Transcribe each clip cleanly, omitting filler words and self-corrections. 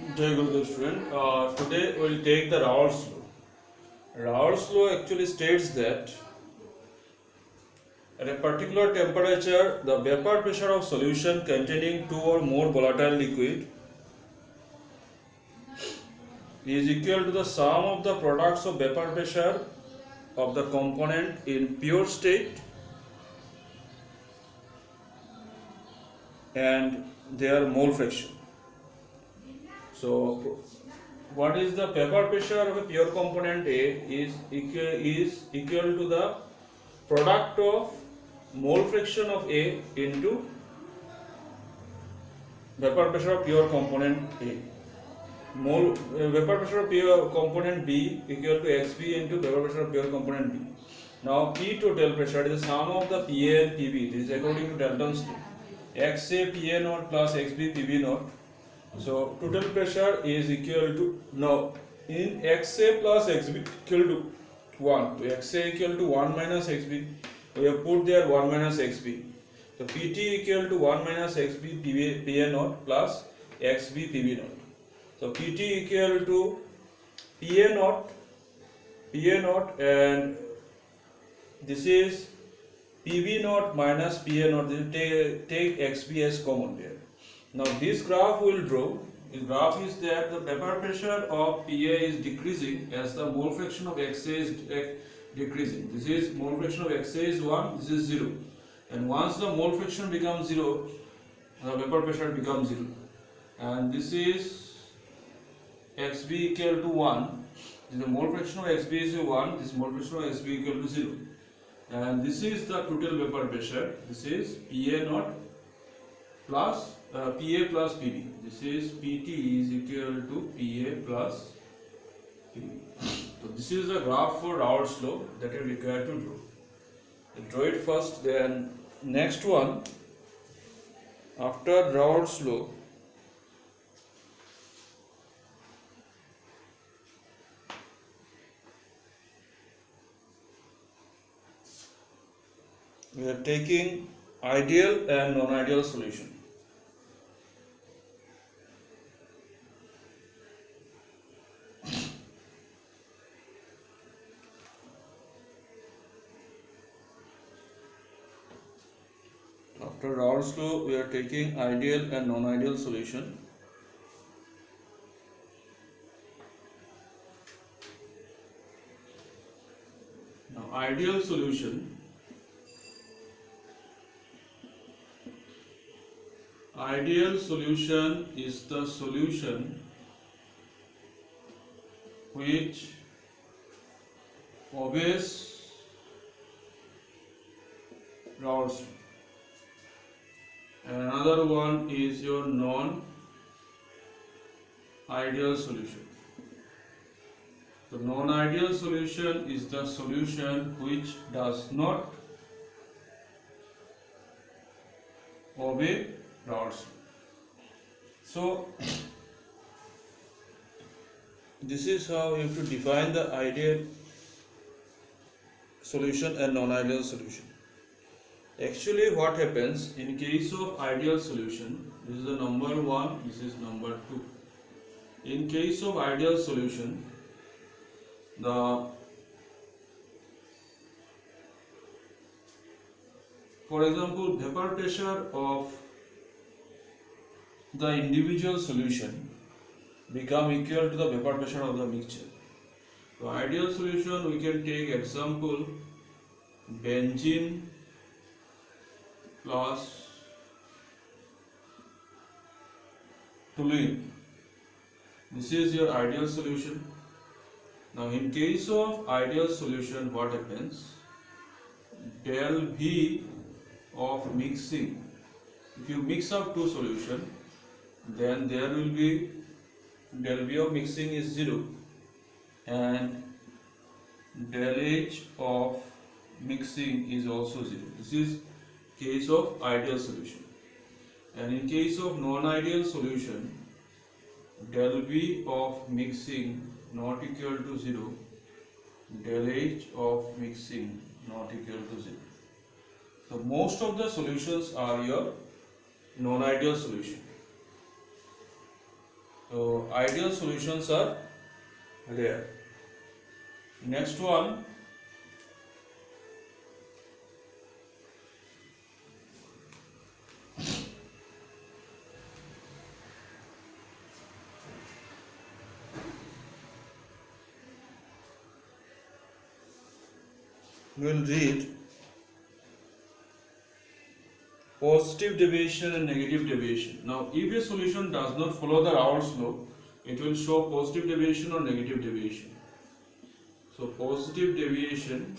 Jai Gurudev student. Today we'll take the Raoult's law. Raoult's law actually states that at a particular temperature, the vapor pressure of solution containing two or more volatile liquid is equal to the sum of the products of vapor pressure of the component in pure state and their mole fraction. So, what is the vapor pressure of a pure component A is equal to the product of mole fraction of A into vapor pressure of pure component A. Vapor pressure of pure component B equal to XB into vapor pressure of pure component B. Now P total pressure is the sum of the PA and PB. This is according to Dalton's law. XA PA naught plus XB PB naught. So total pressure is equal to, now in XA plus XB equal to 1. So XA equal to 1 minus XB. We have put there 1 minus XB. So PT equal to 1 minus XB PA naught plus XB PB naught. So PT equal to PA naught, and this is PB naught minus PA naught. Take XB as common there. Now this graph will draw. The graph is that the vapor pressure of PA is decreasing as the mole fraction of XA is decreasing. This is mole fraction of XA is 1, this is 0. And once the mole fraction becomes 0, the vapor pressure becomes 0. And this is XB equal to 1. The mole fraction of XB is 1, this mole fraction of XB equal to 0. And this is the total vapor pressure. This is PA naught plus PA plus PB. This is PT is equal to PA plus PB. So this is the graph for Raoult's law that you require to draw. You draw it first, then next one after Raoult's law. We are taking ideal and non-ideal solution. After Raoult's law, we are taking ideal and non-ideal solution. Now, ideal solution. Ideal solution is the solution which obeys Raoult's law. And another one is your non-ideal solution. The non-ideal solution is the solution which does not obey Raoult's law. So this is how you have to define the ideal solution and non-ideal solution. Actually, what happens in case of ideal solution, this is the number 1, this is number 2. In case of ideal solution, for example, vapor pressure of the individual solution become equal to the vapor pressure of the mixture. So ideal solution, we can take example benzene plus toluene. This is your ideal solution. Now in case of ideal solution, what happens? Del V of mixing, if you mix up two solutions, then there will be del V of mixing is 0 and del H of mixing is also 0. This is case of ideal solution. And in case of non-ideal solution, del V of mixing not equal to 0, del H of mixing not equal to 0. So most of the solutions are your non-ideal solution. So ideal solutions are rare. Next one, we will read positive deviation and negative deviation. Now, if a solution does not follow the Raoult's law, it will show positive deviation or negative deviation. So, positive deviation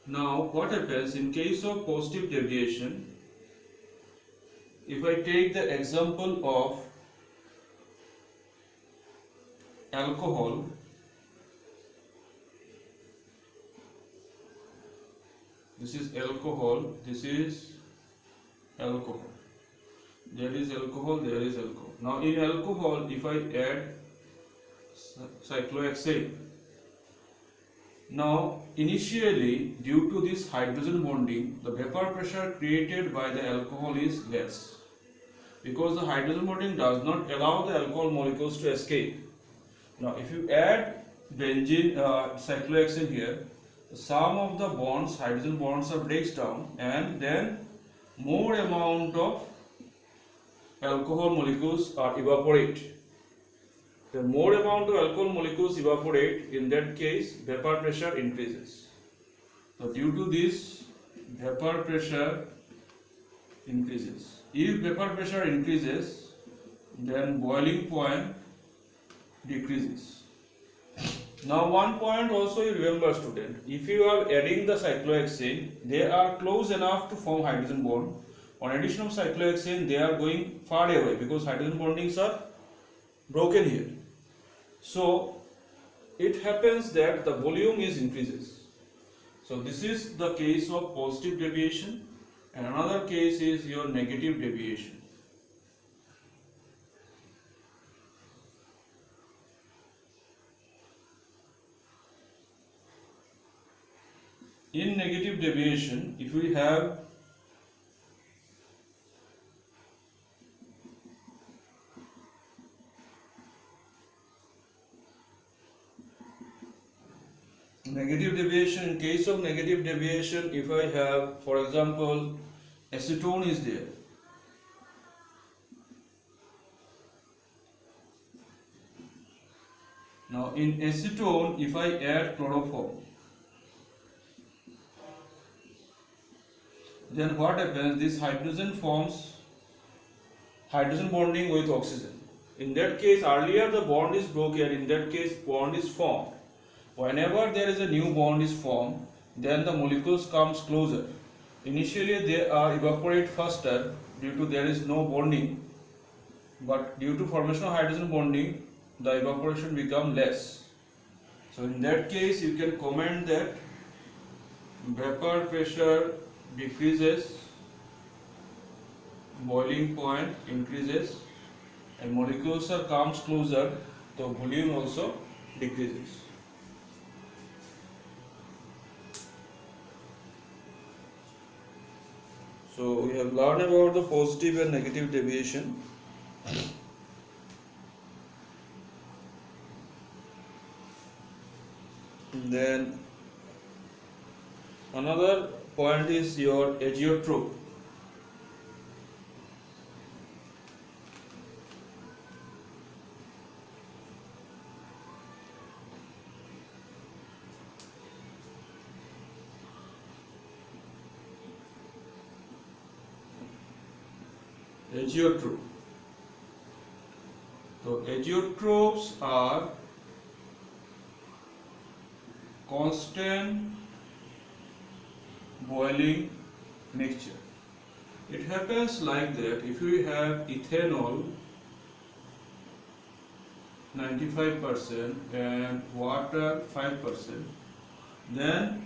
now what happens in case of positive deviation? If I take the example of alcohol, this is alcohol, this is alcohol, there is alcohol, there is alcohol. Now in alcohol, if I add cyclohexane, now initially due to this hydrogen bonding, the vapor pressure created by the alcohol is less, because the hydrogen bonding does not allow the alcohol molecules to escape. Now if you add benzene, cyclohexane here, the sum of the bonds, hydrogen bonds are breaks down, and then more amount of alcohol molecules are evaporate. The more amount of alcohol molecules evaporate, in that case vapor pressure increases. So due to this, vapor pressure increases. If vapor pressure increases, then boiling point decreases. Now one point also you remember, student, if you are adding the cyclohexane, they are close enough to form hydrogen bond. On addition of cyclohexane, they are going far away because hydrogen bondings are broken here. So it happens that the volume is increases. So this is the case of positive deviation, and another case is your negative deviation. In negative deviation, if we have negative deviation, in case of negative deviation, if I have, for example, acetone is there. Now in acetone, if I add chloroform, then what happens? This hydrogen forms hydrogen bonding with oxygen. In that case, earlier the bond is broken, in that case bond is formed. Whenever there is a new bond is formed, then the molecules comes closer. Initially they are evaporate faster due to there is no bonding, but due to formation of hydrogen bonding, the evaporation become less. So in that case you can comment that vapor pressure decreases, boiling point increases, and molecules are comes closer, the volume also decreases. So we have learned about the positive and negative deviation. Then another point is your agiotrope. Agiotrope. So agiotropes are constant boiling mixture. It happens like that if you have ethanol 95% and water 5%, then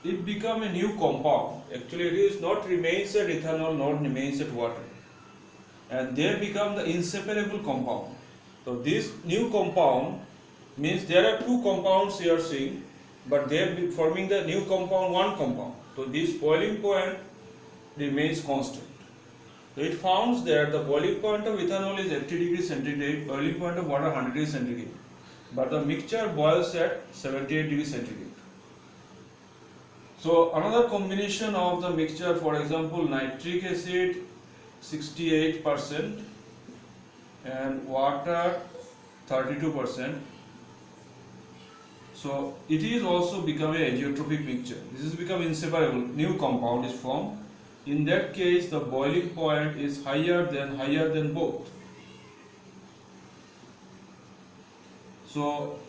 it become a new compound. Actually it is not remains at ethanol, not remains at water, and they become the inseparable compound. So this new compound means there are two compounds you are seeing, but they are forming the new compound, one compound. So this boiling point remains constant. So it found that the boiling point of ethanol is 80 degrees centigrade, boiling point of water 100 degrees centigrade, but the mixture boils at 78 degrees centigrade. So another combination of the mixture, for example, nitric acid 68% and water 32%. So it is also become a azeotropic mixture. This is become inseparable. New compound is formed. In that case, the boiling point is higher than both. So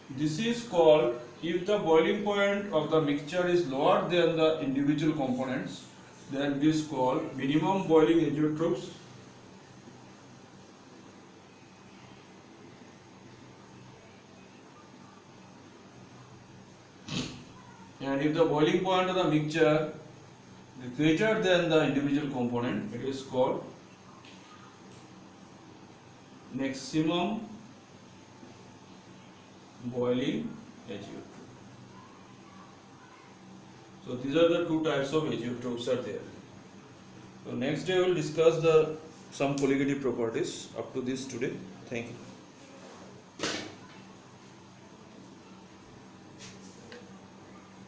this is called, if the boiling point of the mixture is lower than the individual components, then this is called minimum boiling azeotropes. And if the boiling point of the mixture is greater than the individual component, it is called maximum boiling azeotrope. So these are the two types of azeotropes are there. So next day we will discuss some colligative properties. Up to this today. Thank you.